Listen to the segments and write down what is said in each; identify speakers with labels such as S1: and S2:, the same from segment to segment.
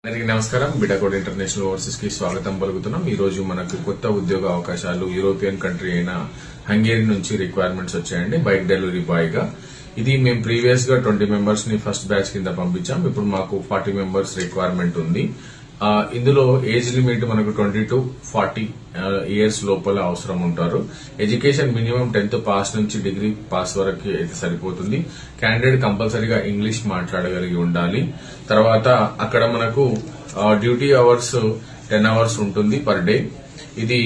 S1: అందరికీ నమస్కారం. బిటాకోడ్ international overseas కి స్వాగతం పలుకుతున్నాం. ఈ రోజు మనకు కొత్త ఉద్యోగ అవకాశాలు యూరోపియన్ కంట్రీ అయిన హంగేరీ నుంచి రిక్వైర్మెంట్స్ వచ్చాయండి. బైక్ డెలివరీ బాయ్ గా. ఇది మేము ప్రీవియస్ గా 20 మెంబర్స్ ని ఫస్ట్ బ్యాచ్ కింద పంపించాం. ఇప్పుడు మాకు 40 మెంబర్స్ రిక్వైర్మెంట్ ఉంది. ఇందులో ఏజ్ లిమిట్ మనకు 20 to 40 ఇయర్స్ లోపల అవసరం ఉంటారు. ఎడ్యుకేషన్ మినిమం 10th పాస్ నుంచి డిగ్రీ పాస్ వరకు అయితే సరిపోతుంది. క్యాండిడేట్ కంపల్సరీగా ఇంగ్లీష్ మాట్లాడగలిగి ఉండాలి. తర్వాత అక్కడ మనకు డ్యూటీ అవర్స్ 10 hours ఉంటుంది పర్ డే. ఇది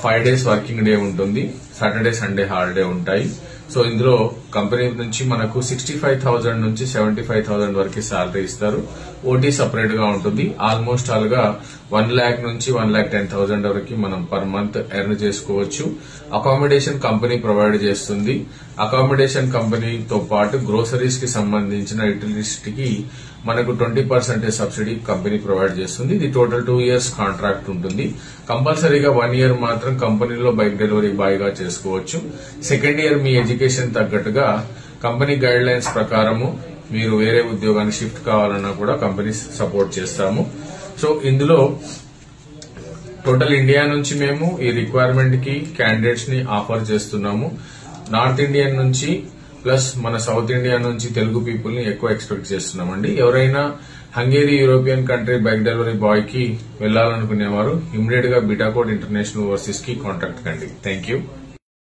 S1: 5 days వర్కింగ్ డే ఉంటుంది. సాటర్డే సండే హాలిడే ఉంటాయి. సో ఇందులో కంపెనీ నుంచి మనకు 65,000 నుంచి 75,000 వరకు శాలరీ ఇస్తారు. ఓటీ సపరేట్ గా ఉంటుంది. ఆల్మోస్ట్ ఆల్ గా 1 lakh నుంచి 1,10,000 వరకు మనం పర్ మంత్ ఎర్న్ చేసుకోవచ్చు. అకామిడేషన్ కంపెనీ ప్రొవైడ్ చేస్తుంది. అకామిడేషన్ కంపెనీతో పాటు గ్రోసరీస్ కి సంబంధించిన యూటిలిటీకి మనకు 20% సబ్సిడీ కంపెనీ ప్రొవైడ్ చేస్తుంది. ఇది టోటల్ 2 years కాంట్రాక్ట్ ఉంటుంది. కంపల్సరీగా 1 year మాత్రం కంపెనీలో బైక్ డెలివరీ బాయ్ గా చేసుకోవచ్చు. సెకండ్ ఇయర్ మీ ఎడ్యుకేషన్ తగ్గట్టుగా కంపెనీ గైడ్ లైన్స్ ప్రకారము మీరు వేరే ఉద్యోగాన్ని షిఫ్ట్ కావాలన్నా కూడా కంపెనీ సపోర్ట్ చేస్తాము. సో ఇందులో టోటల్ ఇండియా నుంచి మేము ఈ రిక్వైర్మెంట్ కి క్యాండిడేట్స్ ని ఆఫర్ చేస్తున్నాము. నార్త్ ఇండియన్ నుంచి ప్లస్ మన సౌత్ ఇండియా నుంచి తెలుగు పీపుల్ ని ఎక్కువ ఎక్స్పెక్ట్ చేస్తున్నామండి. ఎవరైనా Hungary European country bike delivery boy కి వెళ్లాలనుకునేవారు ఇమ్మీడియట్ గా బిటాకోడ్ ఇంటర్నేషనల్ ఓవర్సీస్ కి కాంటాక్ట్ కండి. Thank you.